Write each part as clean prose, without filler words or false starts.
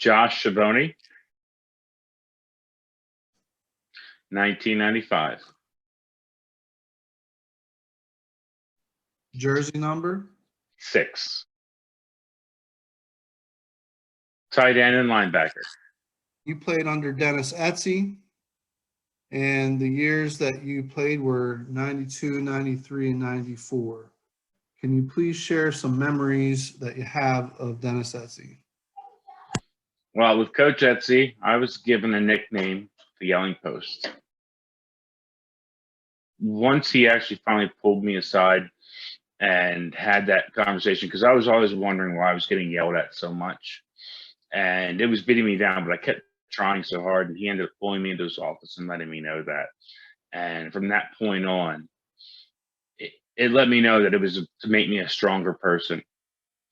Josh Schiavoni, 1995. Jersey number? 6. Tight end and linebacker. You played under Dennis Etsy, and the years that you played were 92, 93, and 94. Can you please share some memories that you have of Dennis Etsy? Well, with Coach Etsy, I was given a nickname, the Yelling Post. Once he actually finally pulled me aside and had that conversation, because I was always wondering why I was getting yelled at so much. And it was beating me down, but I kept trying so hard, and he ended up pulling me into his office and letting me know that. And from that point on, it let me know that it was to make me a stronger person,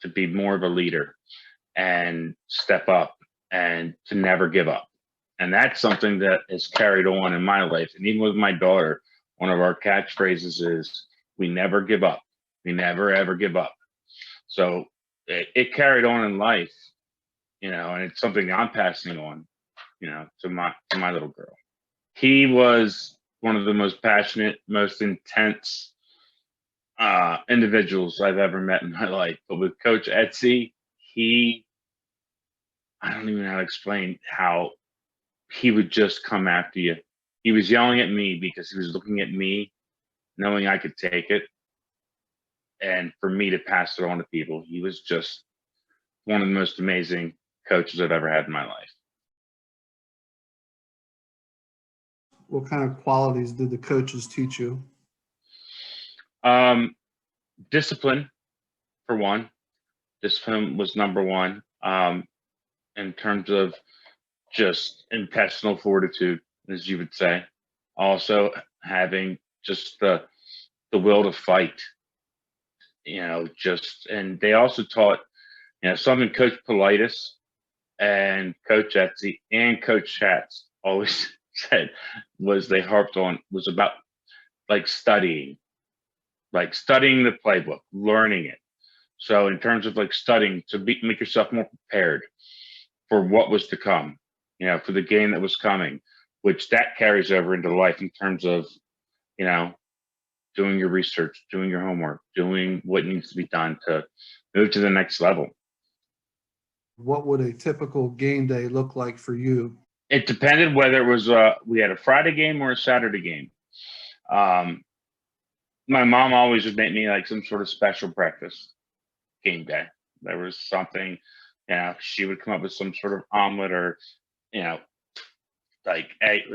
to be more of a leader and step up and to never give up. And that's something that has carried on in my life. And even with my daughter, one of our catchphrases is, we never give up. We never, ever give up. So it carried on in life, and it's something I'm passing on, to my little girl. He was one of the most passionate, most intense individuals I've ever met in my life. But with Coach Etsy, I don't even know how to explain how he would just come after you. He was yelling at me because he was looking at me, knowing I could take it, and for me to pass it on to people. He was just one of the most amazing coaches I've ever had in my life. What kind of qualities did the coaches teach you? Discipline, for one. Discipline was number one. In terms of just intestinal fortitude, as you would say. Also having just the will to fight. And they also taught, something Coach Politis and Coach Etsy and Coach Schatz always said they harped on was about studying the playbook, learning it. So in terms of studying to make yourself more prepared for what was to come, for the game that was coming, which that carries over into life in terms of, doing your research, doing your homework, doing what needs to be done to move to the next level. What would a typical game day look like for you? It depended whether it was we had a Friday game or a Saturday game. My mom always would make me some sort of special breakfast game day. There was something, she would come up with some sort of omelet or,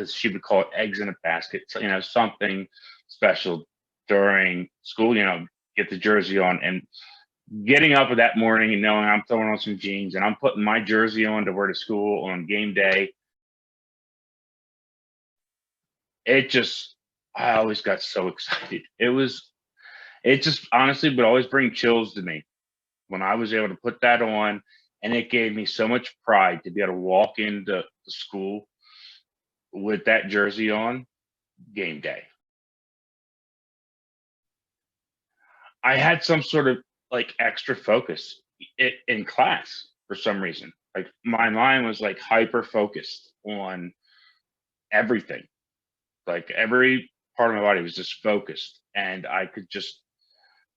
she would call it eggs in a basket. So, something special during school, get the jersey on and getting up that morning and knowing I'm throwing on some jeans and I'm putting my jersey on to wear to school on game day. I always got so excited. It just honestly would always bring chills to me when I was able to put that on, and it gave me so much pride to be able to walk into the school with that jersey on game day. I had some sort of extra focus in class for some reason. My mind was hyper focused on everything. Every part of my body was just focused, and I could just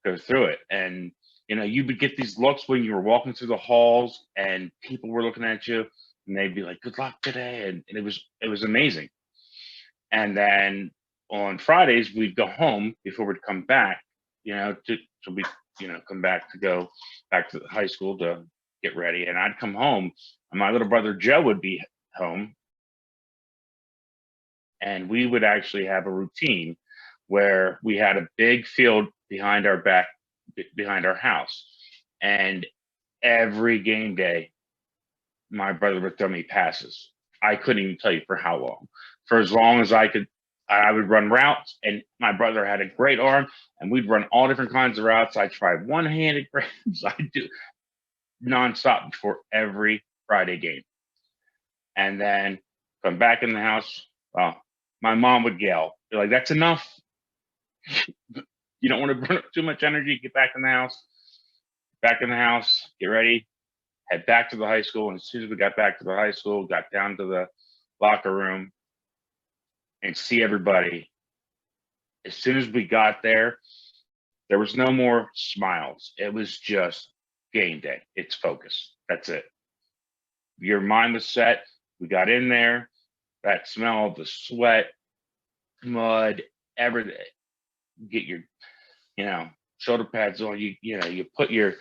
go through it. And you would get these looks when you were walking through the halls and people were looking at you and they'd be like, good luck today. And it was amazing. And then on Fridays, we'd go home before we'd come back, come back to go back to the high school to get ready. And I'd come home and my little brother Joe would be home. And we would actually have a routine where we had a big field behind our house. And every game day, my brother would throw me passes. I couldn't even tell you for how long. For as long as I could, I would run routes, and my brother had a great arm, and we'd run all different kinds of routes. I tried one-handed grabs. I do nonstop before every Friday game. And then come back in the house. Well, my mom would yell, be like, that's enough. You don't want to burn up too much energy. Get back in the house. Get ready. head back to the high school. And as soon as we got back to the high school, got down to the locker room and see everybody. As soon as we got there was no more smiles. It was just game day. It's focus. That's it. Your mind was set. We got in there. That smell of the sweat, mud, everything. Get your, shoulder pads on. You put your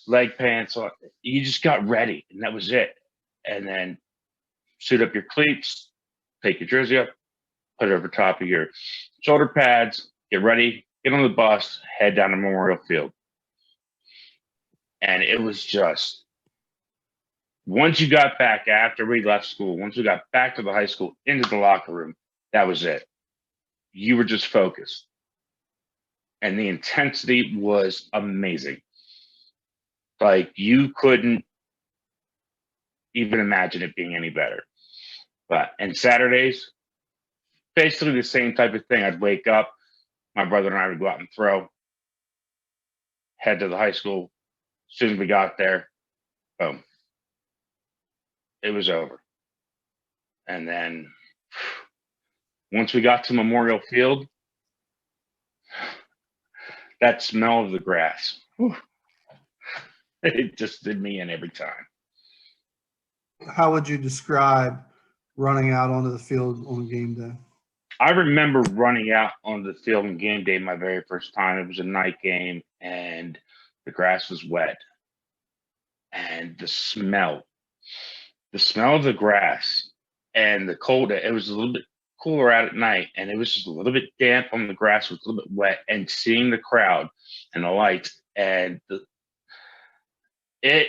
leg pants on. You just got ready, and that was it. And then suit up your cleats, take your jersey up, put it over top of your shoulder pads, get ready, get on the bus, head down to Memorial Field. And it was just, once you got back after we left school, once we got back to the high school, into the locker room, that was it. You were just focused. And the intensity was amazing. Like, you couldn't even imagine it being any better. And Saturdays, basically the same type of thing. I'd wake up, my brother and I would go out and throw, head to the high school. As soon as we got there, boom, it was over. And then once we got to Memorial Field, that smell of the grass, it just did me in every time. How would you describe running out onto the field on game day? I remember running out on the field on game day my very first time. It was a night game, and the grass was wet. And the smell of the grass and the cold, it was a little bit cooler out at night, and it was just a little bit damp on the grass, was a little bit wet, and seeing the crowd and the lights and it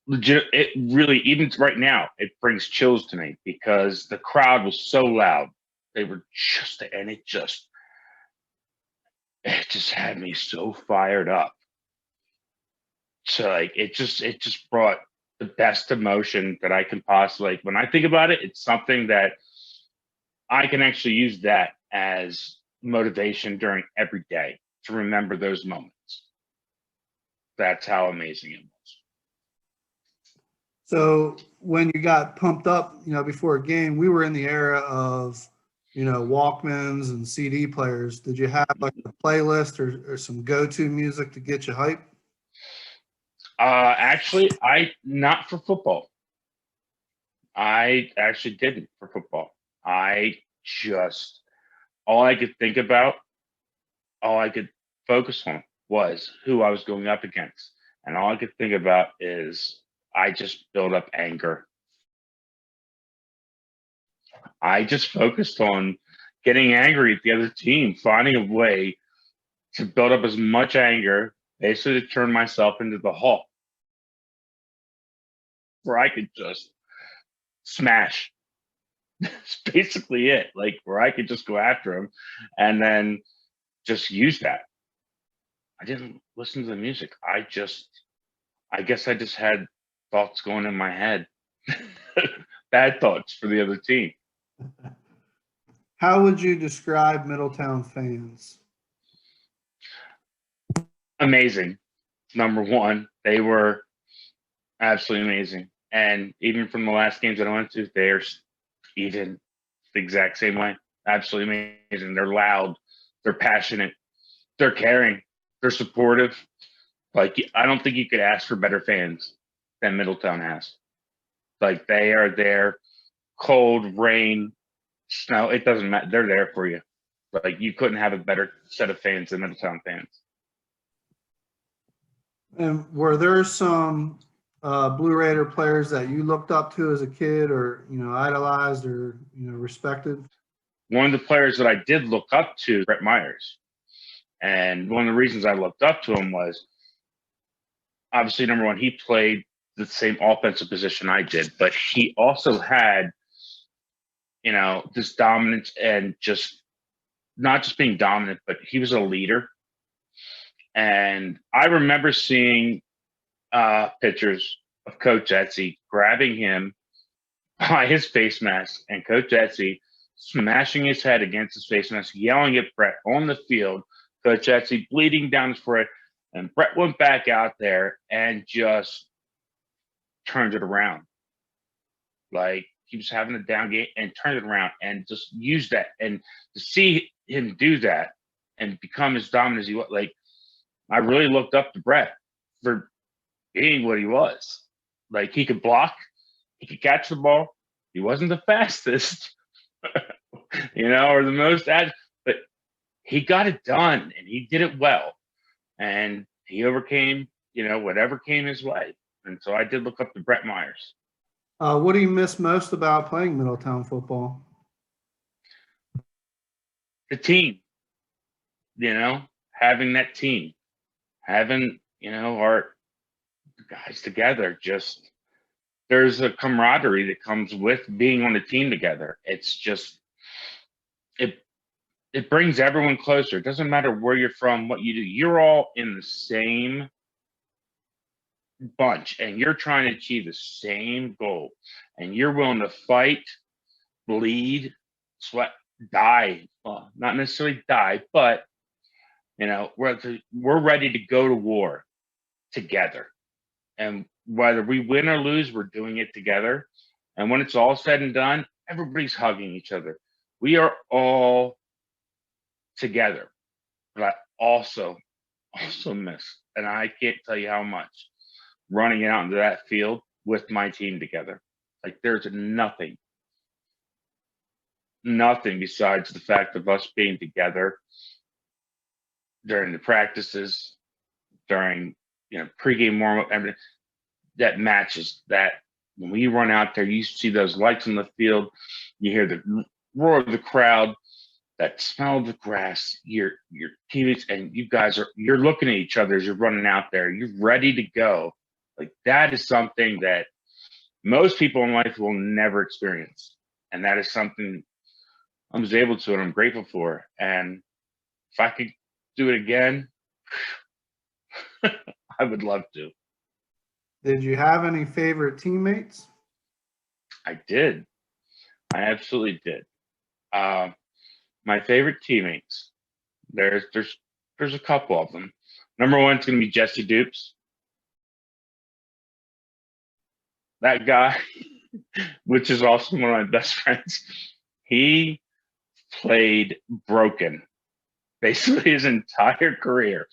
really, even right now, it brings chills to me because the crowd was so loud. They were just, and it just had me so fired up. So like, it just brought the best emotion that I can possibly, like, when I think about it, it's something that I can actually use that as motivation during every day to remember those moments. That's how amazing it was. So when you got pumped up, before a game, we were in the era of, Walkmans and CD players. Did you have like a playlist or some go-to music to get you hype? Actually, not for football. I actually didn't for football. All I could think about, all I could focus on was who I was going up against. And all I could think about is I just built up anger. I just focused on getting angry at the other team, finding a way to build up as much anger, basically to turn myself into the Hulk, where I could just smash. That's basically it. Like, where I could just go after him and then just use that. I didn't listen to the music. I guess I just had thoughts going in my head. Bad thoughts for the other team. How would you describe Middletown fans? Amazing. Number one, they were absolutely amazing. And even from the last games that I went to, they're even the exact same way. Absolutely amazing. They're loud. They're passionate. They're caring. They're supportive. Like, I don't think you could ask for better fans than Middletown has. Like, they are there, cold, rain, snow. It doesn't matter. They're there for you. Like, you couldn't have a better set of fans than Middletown fans. And were there some Blue Raider players that you looked up to as a kid, or idolized, or respected? One of the players that I did look up to, Brett Myers, and one of the reasons I looked up to him was, obviously, number one, he played the same offensive position I did, but he also had, this dominance and just not just being dominant, but he was a leader. And I remember seeing pictures of Coach Etsy grabbing him by his face mask and Coach Etsy smashing his head against his face mask, yelling at Brett on the field, Coach Etsy bleeding down his forehead. And Brett went back out there and just turns it around. Like he was having a down game and turned it around and just used that. And to see him do that and become as dominant as he was, like I really looked up to Brett for being what he was. Like he could block, he could catch the ball. He wasn't the fastest, or the most agile, but he got it done and he did it well. And he overcame, whatever came his way. And so I did look up to Brett Myers. What do you miss most about playing Middletown football? The team, having that team, having, our guys together. Just there's a camaraderie that comes with being on a team together. It's just, it brings everyone closer. It doesn't matter where you're from, what you do. You're all in the same bunch and you're trying to achieve the same goal. And you're willing to fight, bleed, sweat, die. Well, not necessarily die, but we're ready to go to war together. And whether we win or lose, we're doing it together. And when it's all said and done, everybody's hugging each other. We are all together. But I also miss, and I can't tell you how much, running out into that field with my team together. Like there's nothing besides the fact of us being together during the practices, during pregame warm-up, everything that matches that. When we run out there, you see those lights in the field, you hear the roar of the crowd, that smell of the grass, your teammates, and you guys you're looking at each other as you're running out there. You're ready to go. Like that is something that most people in life will never experience. And that is something I was able to, and I'm grateful for. And if I could do it again, I would love to. Did you have any favorite teammates? I did. I absolutely did. My favorite teammates, there's a couple of them. Number one's going to be Jesse Dupes. That guy, which is also one of my best friends, he played broken basically his entire career.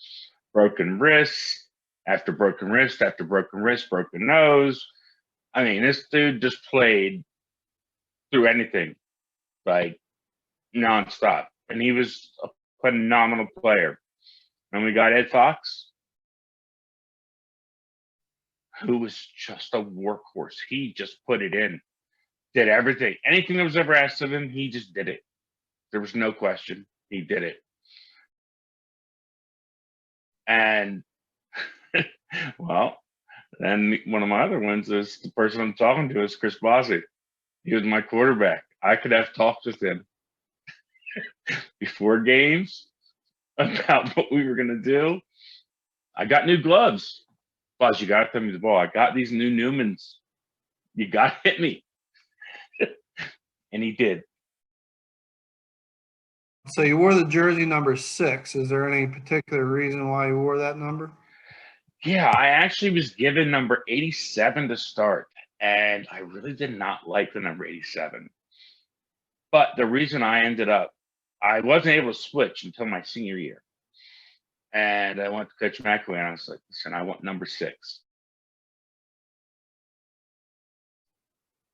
Broken wrists after broken wrist after broken wrist, broken nose. I mean, this dude just played through anything, like nonstop. And he was a phenomenal player. And we got Ed Fox, who was just a workhorse. He just put it in, did everything. Anything that was ever asked of him, he just did it. There was no question. He did it. And, well, then one of my other ones is the person I'm talking to is Chris Bossie. He was my quarterback. I could have talked with him before games about what we were going to do. I got new gloves. Boss, you got to throw me the ball. I got these new Newmans. You got to hit me. And he did. So you wore the jersey number 6. Is there any particular reason why you wore that number? Yeah, I actually was given number 87 to start, and I really did not like the number 87. But the reason I wasn't able to switch until my senior year. And I went to Coach McAway, and I was like, listen, I want number 6.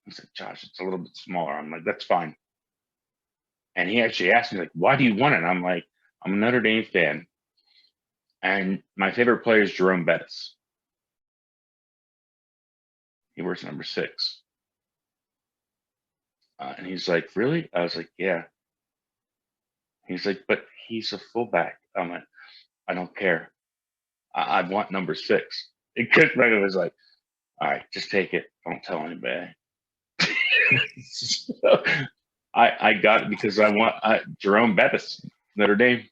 He said, Josh, it's a little bit smaller. I'm like, that's fine. And he actually asked me, like, why do you want it? And I'm like, I'm a Notre Dame fan. And my favorite player is Jerome Bettis. He wears number 6. And he's like, really? I was like, yeah. He's like, but he's a fullback. I'm like, I don't care. I want number 6. And Coach McAway was like, all right, just take it. Don't tell anybody. So I got it because I want Jerome Bettis, Notre Dame.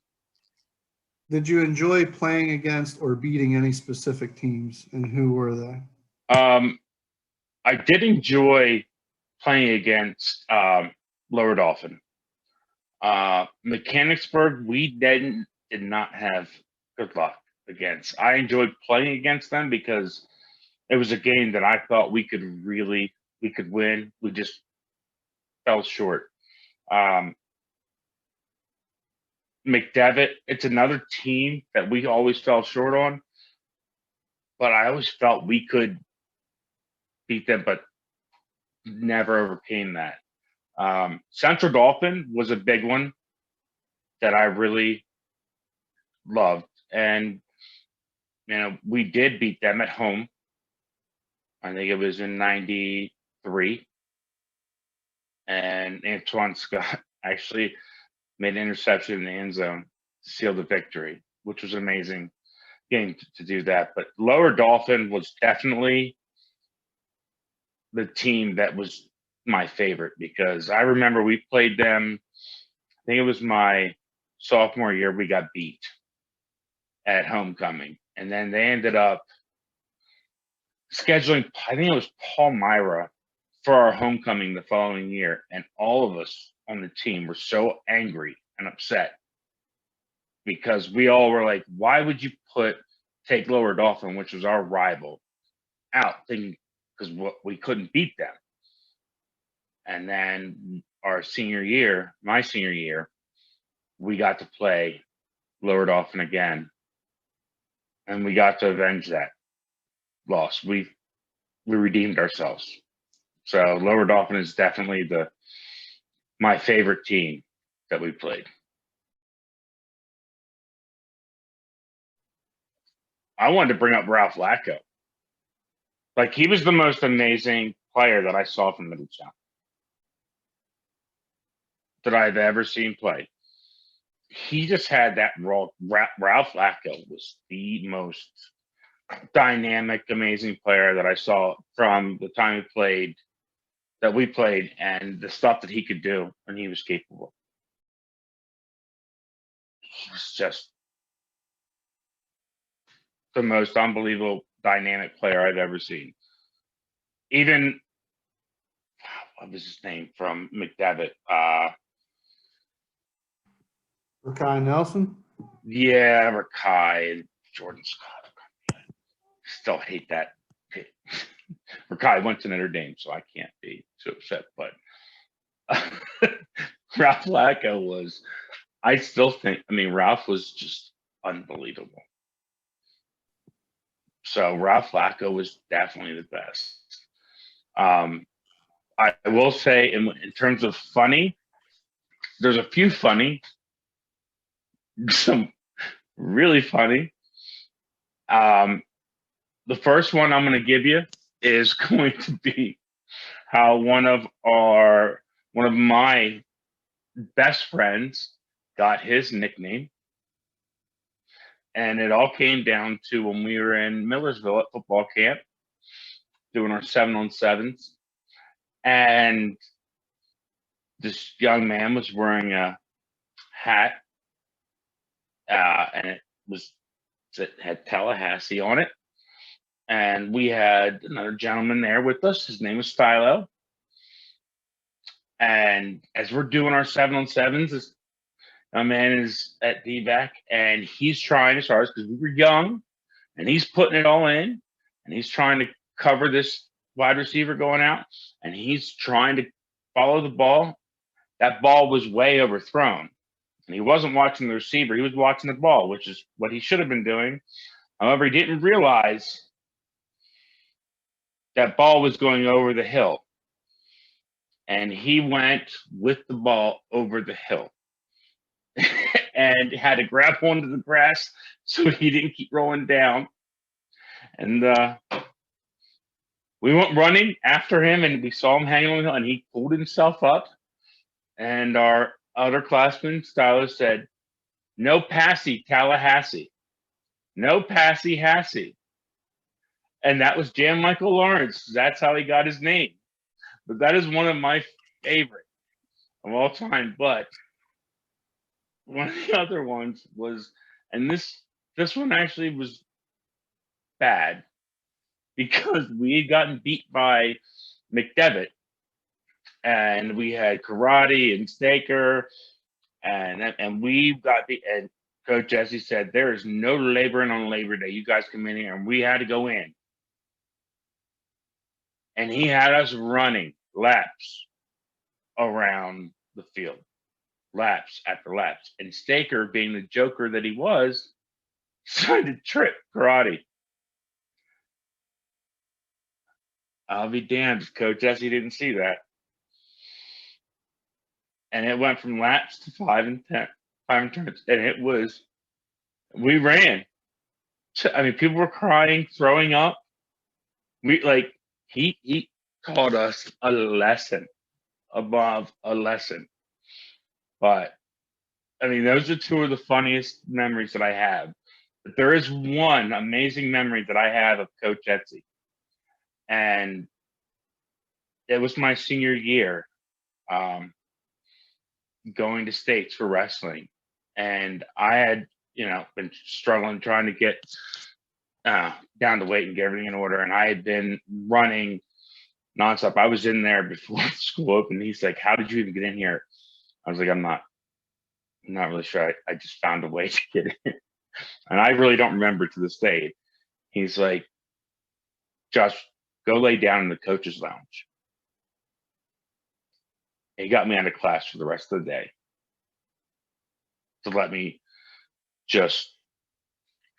Did you enjoy playing against or beating any specific teams, and who were they? I did enjoy playing against Lower Dauphin. Mechanicsburg, we did not have good luck against. I enjoyed playing against them because it was a game that I thought we could win. We just fell short. McDevitt, it's another team that we always fell short on, but I always felt we could beat them, but never overcame that. Central Dauphin was a big one that I really loved. And, we did beat them at home. I think it was in 93. And Antoine Scott actually made an interception in the end zone to seal the victory, which was an amazing game to do that. But Lower Dauphin was definitely the team that was my favorite, because I remember we played them, I think it was my sophomore year, we got beat at homecoming. And then they ended up scheduling, I think it was Palmyra, for our homecoming the following year. And all of us on the team were so angry and upset because we all were like, why would you take Lower Dauphin, which was our rival, out, thinking because we couldn't beat them. And then my senior year, we got to play Lower Dauphin again, and we got to avenge that loss. We redeemed ourselves. So Lower Dauphin is definitely my favorite team that we played. I wanted to bring up Ralph Lacko. Like, he was the most amazing player that I saw from Middletown that I've ever seen play. He just had that role. Ralph Lacko was the most dynamic, amazing player that I saw from the time we played, and the stuff that he could do and he was capable. He was just the most unbelievable dynamic player I've ever seen. Even, what was his name from McDevitt? Rakai Nelson? Yeah, Rakai and Jordan Scott. Still hate that. Rakai went to Notre Dame, so I can't be too upset. But Ralph Lacko was, Ralph was just unbelievable. So Ralph Lacko was definitely the best. I will say, in terms of funny, there's a few funny, some really funny. The first one I'm going to give you is going to be how one of my best friends got his nickname. And it all came down to when we were in Millersville at football camp doing our 7-on-7s. And this young man was wearing a hat, and it had Tallahassee on it. And we had another gentleman there with us. His name was Stylo. And as we're doing our 7-on-7s, this young man is at D-back, and he's trying his hardest because we were young, and he's putting it all in, and he's trying to cover this wide receiver going out, and he's trying to follow the ball. That ball was way overthrown, and he wasn't watching the receiver. He was watching the ball, which is what he should have been doing. However, he didn't realize that ball was going over the hill, and he went with the ball over the hill and had to grab onto the grass so he didn't keep rolling down. And we went running after him, and we saw him hanging on the hill, and he pulled himself up. And our other classman, Stylo, said, "No passy, Tallahassee. No passy, Hassy." And that was Jan Michael Lawrence. That's how he got his name. But that is one of my favorite of all time. But one of the other ones was, and this one actually was bad, because we had gotten beat by McDevitt, and we had karate and Staker, and we got beat. And Coach Jesse said, "There is no laboring on Labor Day. You guys come in here," and we had to go in. and he had us running laps around the field, laps after laps. And Staker, being the joker that he was, decided to trip karate. I'll be damned if Coach Jesse didn't see that. And it went from laps to 5 and 10, 5 and 10. And we ran. I mean, people were crying, throwing up. He taught us a lesson above a lesson. But I mean, those are two of the funniest memories that I have. But there is one amazing memory that I have of Coach Etsy. And it was my senior year, going to states for wrestling. And I had, been struggling trying to get down to weight and get everything in order. And I had been running nonstop. I was in there before school opened. He's like, "How did you even get in here?" I was like, I'm not really sure. I just found a way to get in. And I really don't remember to this day. He's like, "Josh, go lay down in the coach's lounge." And he got me out of class for the rest of the day to let me just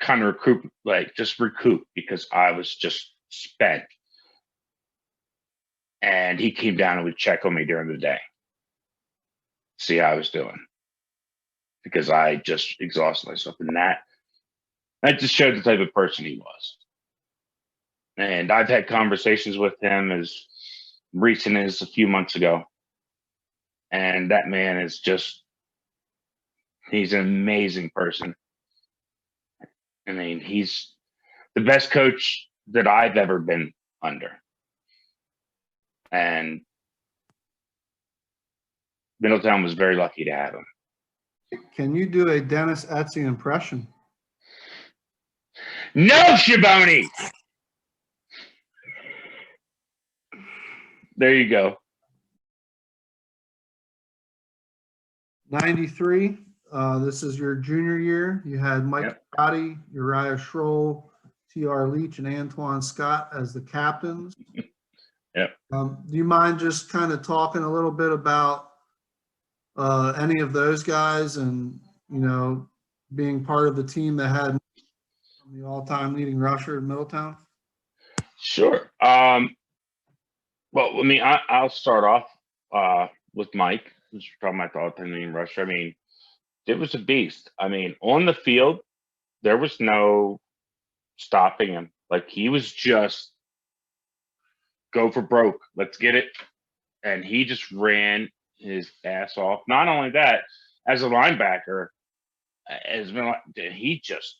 kind of recoup because I was just spent. And he came down and would check on me during the day, see how I was doing, because I just exhausted myself. And that just showed the type of person he was. And I've had conversations with him as recent as a few months ago. And that man is he's an amazing person. I mean, he's the best coach that I've ever been under. And Middletown was very lucky to have him. Can you do a Dennis Etsy impression? No, Schiavoni! There you go. 93. This is your junior year. You had Mike Gotti, Uriah Schroll, T.R. Leach, and Antoine Scott as the captains. Yep. Do you mind just kind of talking a little bit about any of those guys and, being part of the team that had the all-time leading rusher in Middletown? Sure. Well, I mean, I'll start off with Mike, who's talking about the all-time leading rusher. I mean, it was a beast. I mean, on the field, there was no stopping him. Like, he was just go for broke. Let's get it. And he just ran his ass off. Not only that, as a linebacker, he just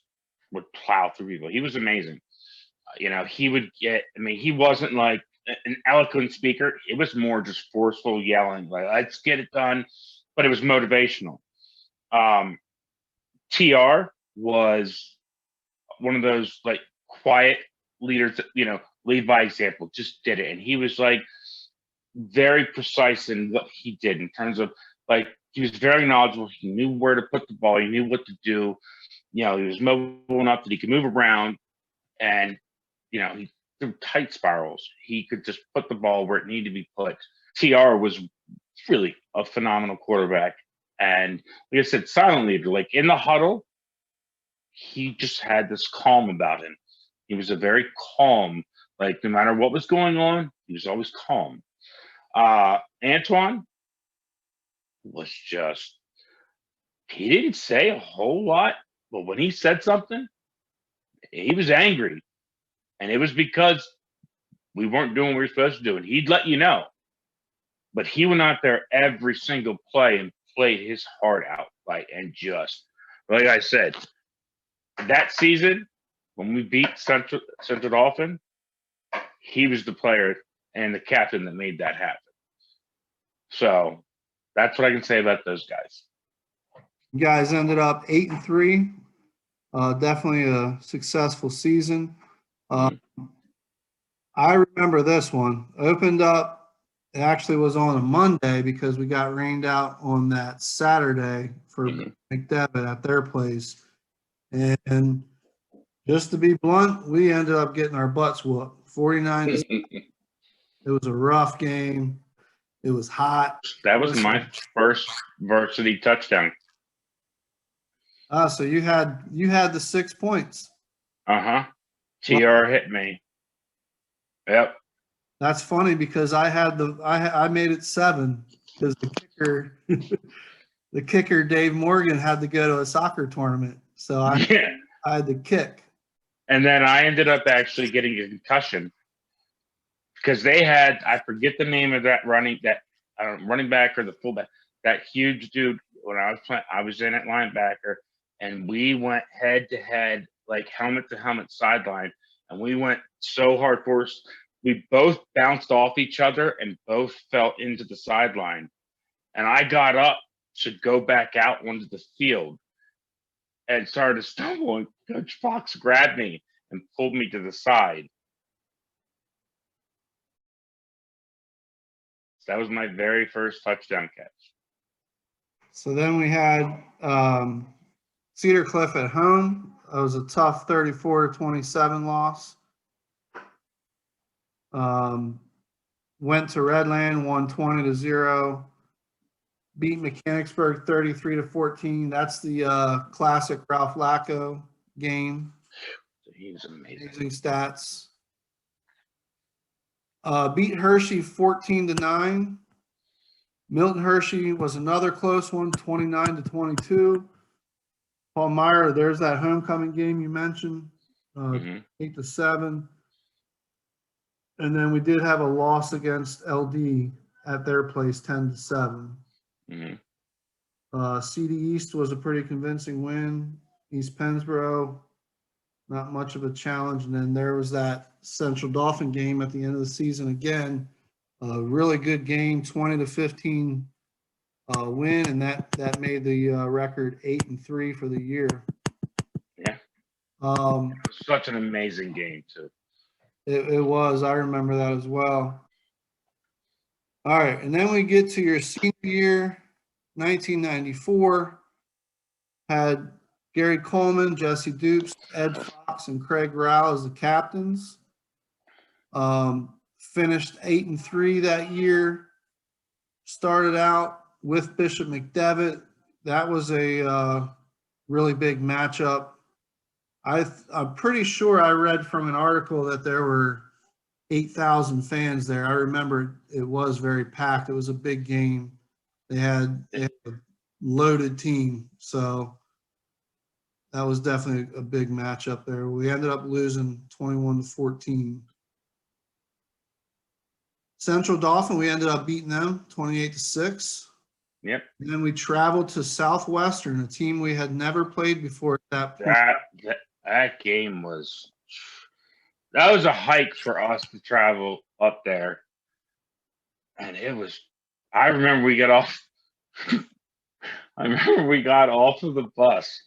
would plow through people. He was amazing. He would he wasn't like an eloquent speaker. It was more just forceful yelling, like, let's get it done. But it was motivational. TR was one of those like quiet leaders that, lead by example, just did it. And he was like very precise in what he did in terms of like, he was very knowledgeable. He knew where to put the ball. He knew what to do. He was mobile enough that he could move around, and, he threw tight spirals. He could just put the ball where it needed to be put. TR was really a phenomenal quarterback. And like I said, silent leader, like in the huddle, he just had this calm about him. He was a very calm, like no matter what was going on, he was always calm. Antoine was he didn't say a whole lot, but when he said something, he was angry. And it was because we weren't doing what we were supposed to do. And he'd let you know. But he went out there every single play and played his heart out. Like I said, that season, when we beat Central Dauphin, he was the player and the captain that made that happen. So that's what I can say about those guys. You guys ended up 8-3. Definitely a successful season. I remember this one. Opened up, it actually was on a Monday because we got rained out on that Saturday for McDevitt at their place. And just to be blunt, we ended up getting our butts whooped, 49. It was a rough game. It was hot. That was my first varsity touchdown. So you had the 6 points. TR hit me. Yep. That's funny because I made it 7 because the kicker Dave Morgan had to go to a soccer tournament, so I had to kick. And then I ended up actually getting a concussion because they had, I forget the name of that running back or the fullback, that huge dude. When I was playing, I was in at linebacker, and we went head to head, like helmet to helmet sideline, and we went so hard force. We both bounced off each other and both fell into the sideline. And I got up to go back out onto the field and started to stumble, and Coach Fox grabbed me and pulled me to the side. So that was my very first touchdown catch. So then we had Cedar Cliff at home. It was a tough 34-27 loss. Went to Redland, won 20-0. Beat Mechanicsburg 33-14. That's the classic Ralph Lacko game. He's amazing. Amazing stats. Beat Hershey 14-9. Milton Hershey was another close one, 29-22. Palmyra, there's that homecoming game you mentioned, 8-7. And then we did have a loss against LD at their place, 10-7. CD East was a pretty convincing win. East Pennsboro, not much of a challenge. And then there was that Central Dauphin game at the end of the season again. A really good game, 20-15 win, and that made the record 8-3 for the year. Yeah. Such an amazing game too. It was. I remember that as well. All right, and then we get to your senior year, 1994. Had Gary Coleman, Jesse Dupes, Ed Fox, and Craig Rao as the captains. Finished 8-3 that year. Started out with Bishop McDevitt. That was a really big matchup. I'm pretty sure I read from an article that there were 8,000 fans there. I remember it was very packed. It was a big game. They had a loaded team, so that was definitely a big matchup there. We ended up losing 21-14. Central Dauphin, we ended up beating them 28-6. Yep. And then we traveled to Southwestern, a team we had never played before at that point. That game was a hike for us to travel up there. And I remember we got off of the bus,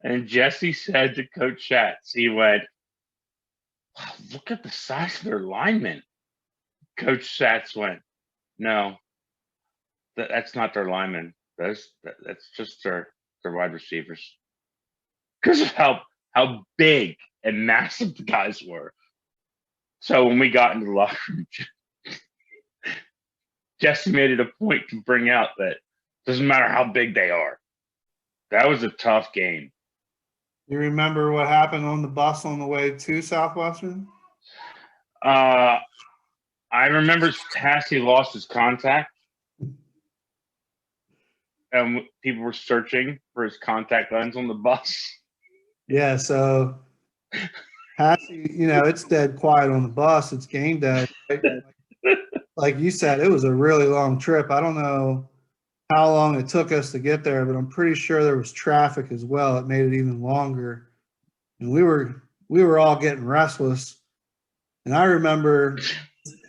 and Jesse said to Coach Schatz, he went, "Wow, look at the size of their linemen." Coach Schatz went, "No, that's not their linemen. That's just their wide receivers." Because of how big and massive the guys were. So when we got into the locker room, Jesse made it a point to bring out that doesn't matter how big they are. That was a tough game. You remember what happened on the bus on the way to Southwestern? I remember Hassie lost his contact. And people were searching for his contact lens on the bus. Yeah, so Hassie, it's dead quiet on the bus. It's game day. Right? Like you said, it was a really long trip. I don't know how long it took us to get there, but I'm pretty sure there was traffic as well. It made it even longer. And we were all getting restless. And I remember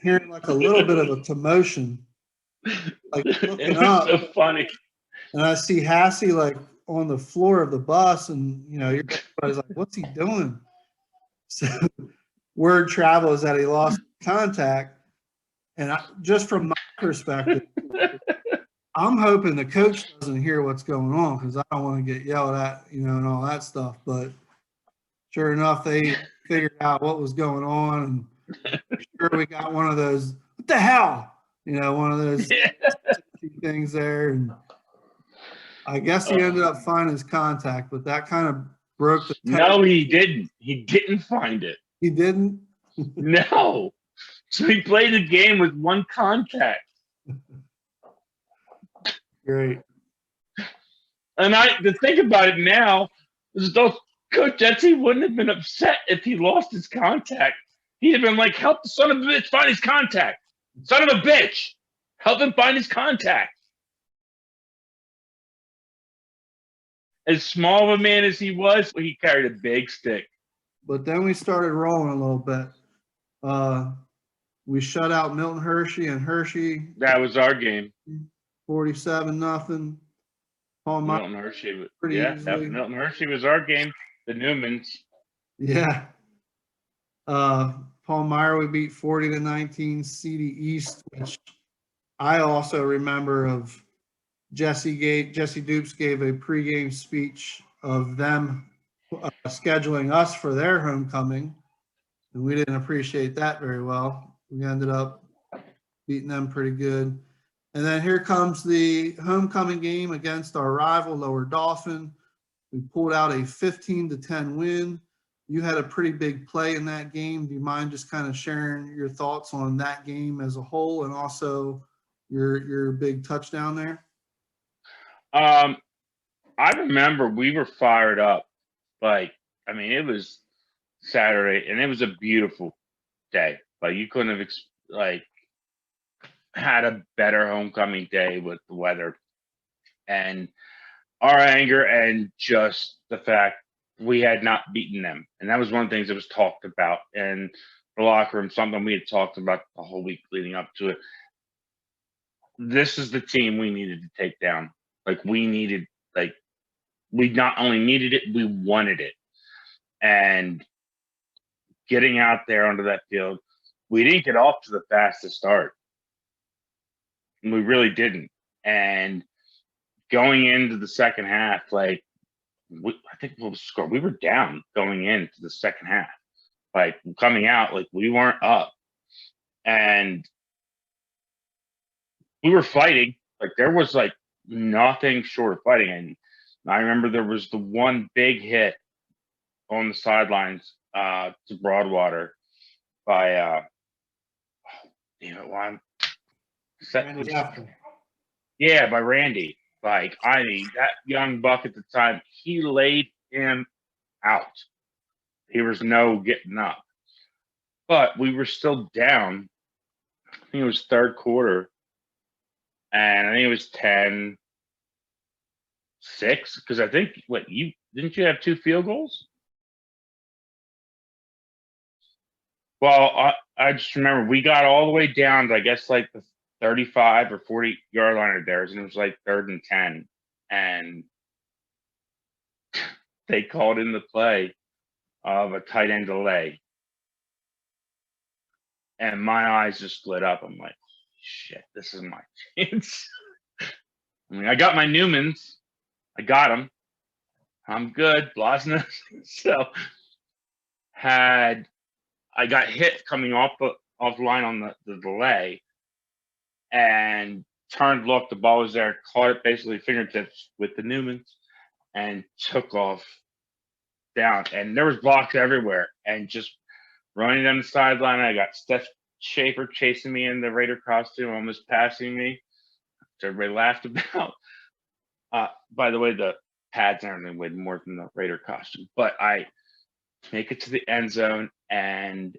hearing like a little bit of a commotion. Like looking up. So funny. And I see Hassie like on the floor of the bus, and everybody's like, "What's he doing?" So word travels that he lost contact. And just from my perspective, I'm hoping the coach doesn't hear what's going on, because I don't want to get yelled at, and all that stuff. But sure enough, they figured out what was going on, and sure we got one of those what the hell? You know, one of those things there. And I guess he ended up finding his contact, but that kind of broke the tension. No, he didn't. He didn't find it. He didn't? No. So he played the game with one contact. Great. And to think about it now, Coach Etsy wouldn't have been upset if he lost his contact. He'd have been like, help the son of a bitch find his contact. Son of a bitch, help him find his contact. As small of a man as he was, he carried a big stick. But then we started rolling a little bit. We shut out Milton Hershey and Hershey. That was our game. 47-0. Milton Hershey. Milton Hershey was our game. The Newmans. Yeah. Palmyra we beat 40-19. CD East, which I also remember of Jesse Dupes gave a pregame speech of them scheduling us for their homecoming, and we didn't appreciate that very well. We ended up beating them pretty good. And then here comes the homecoming game against our rival, Lower Dauphin. We pulled out a 15-10 win. You had a pretty big play in that game. Do you mind just kind of sharing your thoughts on that game as a whole and also your big touchdown there? I remember we were fired up. It was Saturday, and it was a beautiful day. You couldn't have had a better homecoming day with the weather and our anger and just the fact we had not beaten them. And that was one of the things that was talked about in the locker room, something we had talked about the whole week leading up to it. This is the team we needed to take down. We not only needed it, we wanted it. And getting out there onto that field, we didn't get off to the fastest start. We really didn't. And going into the second half, I think what was the score? We were down going into the second half. Coming out, we weren't up. And we were fighting. There was nothing short of fighting. And I remember there was the one big hit on the sidelines to Broadwater by by Randy. That young buck at the time, he laid him out. There was no getting up. But we were still down. I think it was third quarter. And I think it was 10-6, because I think didn't you have 2 field goals? Well, I just remember we got all the way down to, I guess, the 35 or 40 yard line of theirs, and it was 3rd and 10. And they called in the play of a tight end delay. And my eyes just lit up. I'm like, shit, this is my chance. I got my Newmans. I got them. I'm good. Blosna. So I got hit coming off the line on the delay and turned, looked, the ball was there, caught it basically fingertips with the Newmans and took off down. And there was blocks everywhere and just running down the sideline. I got Steph Schaefer chasing me in the Raider costume, almost passing me, which everybody laughed about. By the way, the pads and everything weighed more than the Raider costume. But I make it to the end zone, and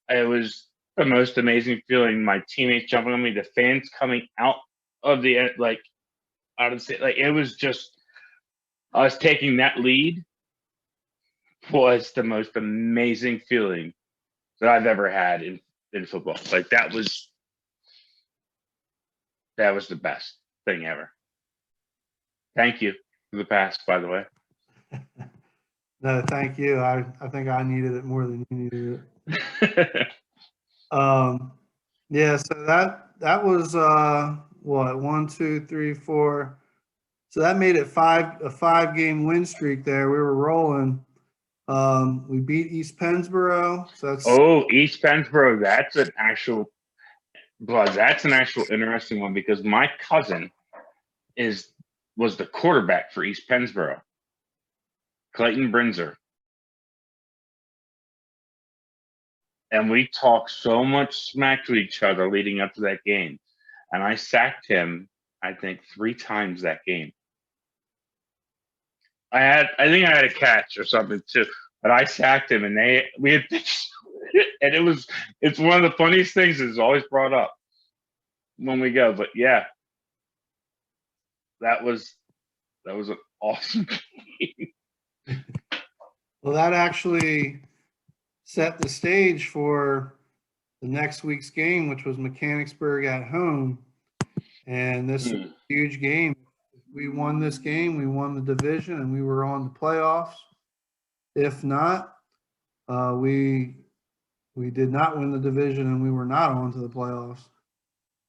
it was the most amazing feeling. My teammates jumping on me, the fans coming out of the out of the it was just us taking that lead was the most amazing feeling that I've ever had in football. That was the best thing ever. Thank you for the pass, by the way. No, thank you. I think I needed it more than you needed it. Yeah, so that was what, 1, 2, 3, 4. So that made it a 5-game win streak there. We were rolling. We beat East Pennsboro. So that's Oh, East Pennsboro. That's an actual interesting one because my cousin was the quarterback for East Pennsboro, Clayton Brinzer. And we talked so much smack to each other leading up to that game. And I sacked him, I think, 3 times that game. I think I had a catch or something too, but I sacked him, and we had, and it's one of the funniest things that's always brought up when we go. But yeah, that was an awesome game. Well, that actually set the stage for the next week's game, which was Mechanicsburg at home. And this is a huge game. If we won this game, we won the division, and we were on the playoffs. If not, we did not win the division, and we were not on to the playoffs.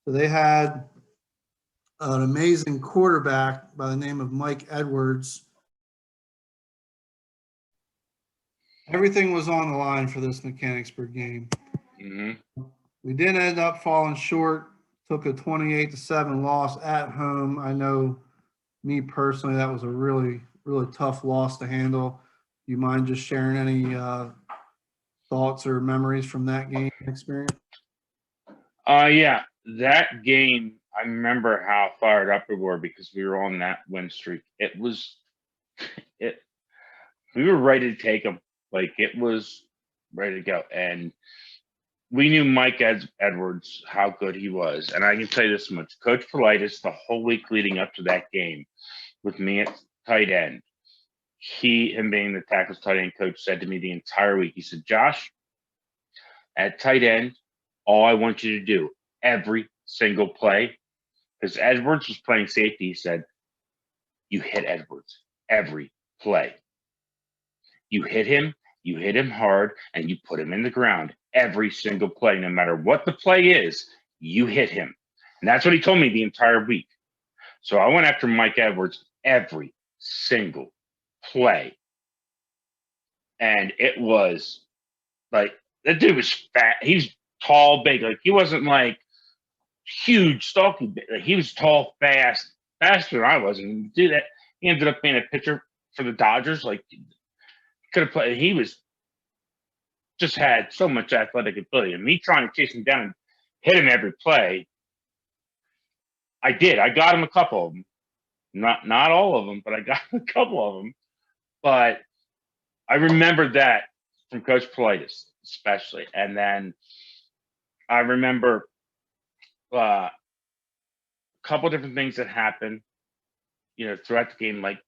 So they had an amazing quarterback by the name of Mike Edwards. Everything was on the line for this Mechanicsburg game. Mm-hmm. We did end up falling short, took a 28-7 loss at home. I know me personally, that was a really, really tough loss to handle. You mind just sharing any thoughts or memories from that game experience? Yeah, that game, I remember how fired up we were because we were on that win streak. We were ready to take them. Like, it was ready to go. And we knew Mike Edwards, how good he was. And I can tell you this much. Coach Politis, the whole week leading up to that game, with me at tight end, him being the tackles tight end coach, said to me the entire week, he said, Josh, at tight end, all I want you to do, every single play, because Edwards was playing safety, he said, you hit Edwards every play. You hit him hard, and you put him in the ground every single play. No matter what the play is, you hit him. And that's what he told me the entire week. So I went after Mike Edwards every single play. And it was like, that dude was fat. He's tall, big. Like, he wasn't like huge, stocky. Like, he was tall, fast, faster than I was. And do that. He ended up being a pitcher for the Dodgers. Like, could have played. He was just had so much athletic ability. And me trying to chase him down and hit him every play, I did. I got him a couple of them. Not all of them, but I got a couple of them. But I remember that from Coach Politis, especially. And then I remember a couple different things that happened, throughout the game. Like,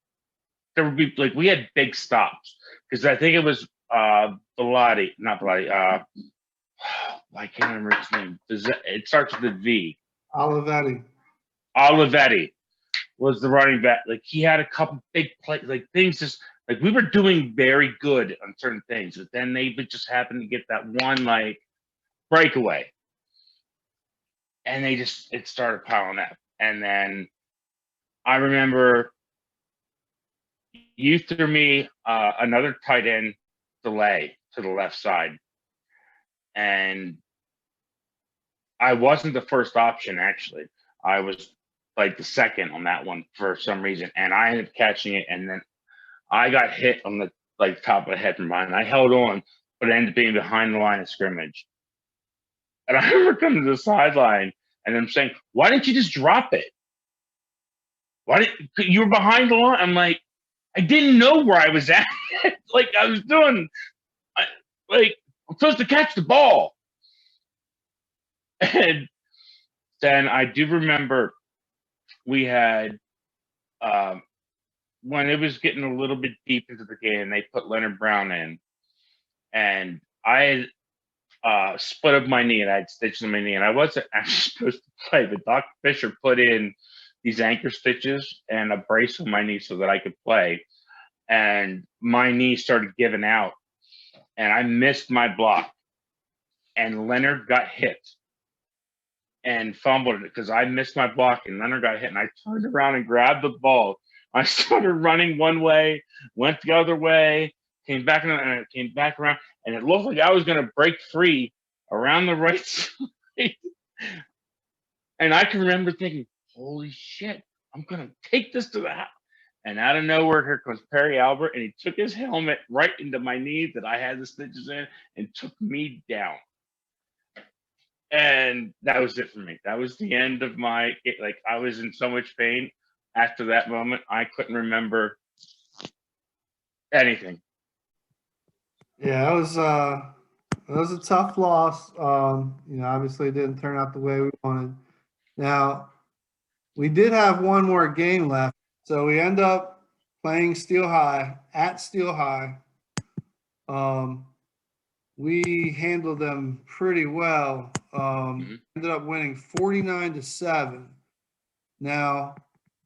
there would be, like, we had big stops because I think it was Bellotti, not Bellotti. I can't remember his name. It starts with a V. Olivetti Was the running back. Like, he had a couple big plays, like, things just like we were doing very good on certain things, but then they would just happen to get that one like breakaway, and it started piling up. And then I remember you threw me another tight end delay to the left side, and I wasn't the first option. Actually, I was like the second on that one for some reason, and I ended up catching it, and then I got hit on the top of the head from behind. I held on, but it ended up being behind the line of scrimmage. And I remember coming to the sideline and them saying, "Why didn't you just drop it? You were behind the line?" I'm like, I didn't know where I was at. Like, I was doing, I'm supposed to catch the ball. And then I do remember we had, when it was getting a little bit deep into the game, they put Leonard Brown in, and I had split up my knee, and I had stitches in my knee, and I wasn't actually supposed to play, but Dr. Fisher put in these anchor stitches and a brace on my knee so that I could play, and my knee started giving out, and I missed my block, and Leonard got hit and fumbled it because I missed my block, and Leonard got hit, and I turned around and grabbed the ball. I started running one way, went the other way, came back and it came back around, and it looked like I was going to break free around the right side. And I can remember thinking, holy shit, I'm going to take this to the house. And out of nowhere, here comes Perry Albert, and he took his helmet right into my knee that I had the stitches in and took me down. And that was it for me. That was the end of my, like, I was in so much pain after that moment. I couldn't remember anything. Yeah, it was a tough loss. Obviously it didn't turn out the way we wanted. Now, we did have one more game left, so we end up playing Steel High at Steel High. We handled them pretty well. Ended up winning 49-7. Now,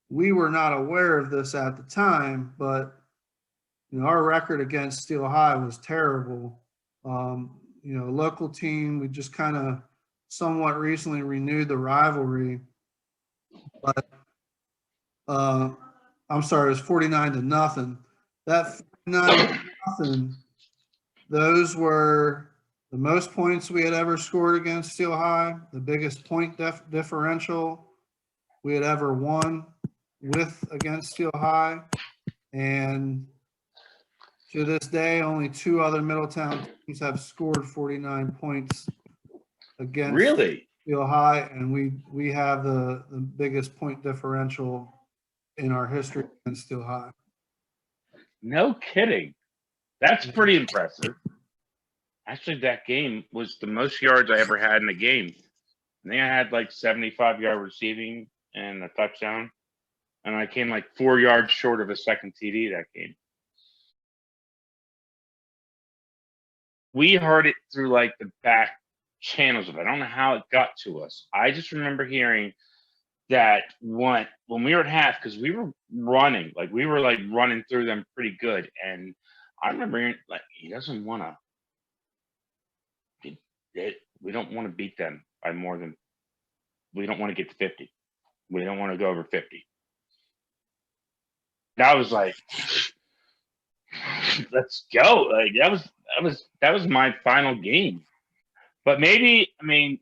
we were not aware of this at the time, but our record against Steel High was terrible. Local team, we just kind of somewhat recently renewed the rivalry. But I'm sorry, it was 49-0. That 49-0, those were the most points we had ever scored against Steel High, the biggest point differential we had ever won against Steel High. And to this day, only 2 other Middletown teams have scored 49 points against Steel High, and we have the biggest point differential in our history against Steel High. No kidding. That's pretty impressive. Actually, that game was the most yards I ever had in a game. I think I had like 75-yard receiving and a touchdown, and I came like 4 yards short of a second TD that game. We heard it through like the back channels of it. I don't know how it got to us. I just remember hearing that when we were at half, because we were running through them pretty good, and I remember hearing, like, he doesn't want to. We don't want to beat them by more than. We don't want to get to 50. We don't want to go over 50. And I was like, let's go. Like that was my final game. But maybe, I mean,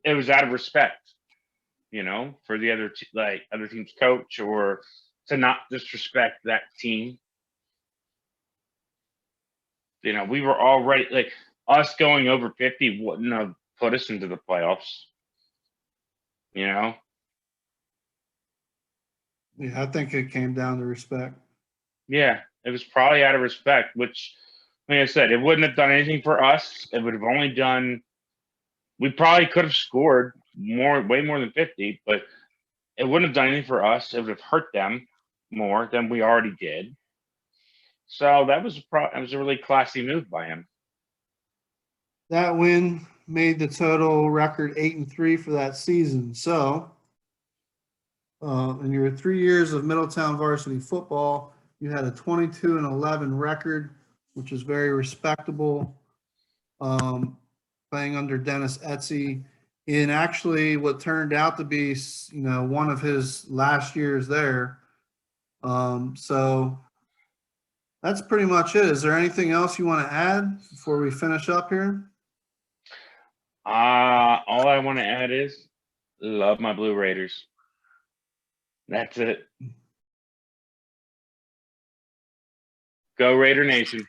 it was out of respect, for the other team's coach, or to not disrespect that team. We were already, like, us going over 50 wouldn't have put us into the playoffs. Yeah, I think it came down to respect. Yeah, it was probably out of respect, which, like I said, it wouldn't have done anything for us. It would have only done, we probably could have scored way more than 50, but it wouldn't have done anything for us. It would have hurt them more than we already did. So that was a really classy move by him. That win made the total record 8-3 for that season. So, in your 3 years of Middletown varsity football, you had a 22-11 record, which is very respectable. Playing under Dennis Etsy in actually what turned out to be, one of his last years there. So that's pretty much it. Is there anything else you want to add before we finish up here? All I want to add is love my Blue Raiders. That's it. Go Raider Nation.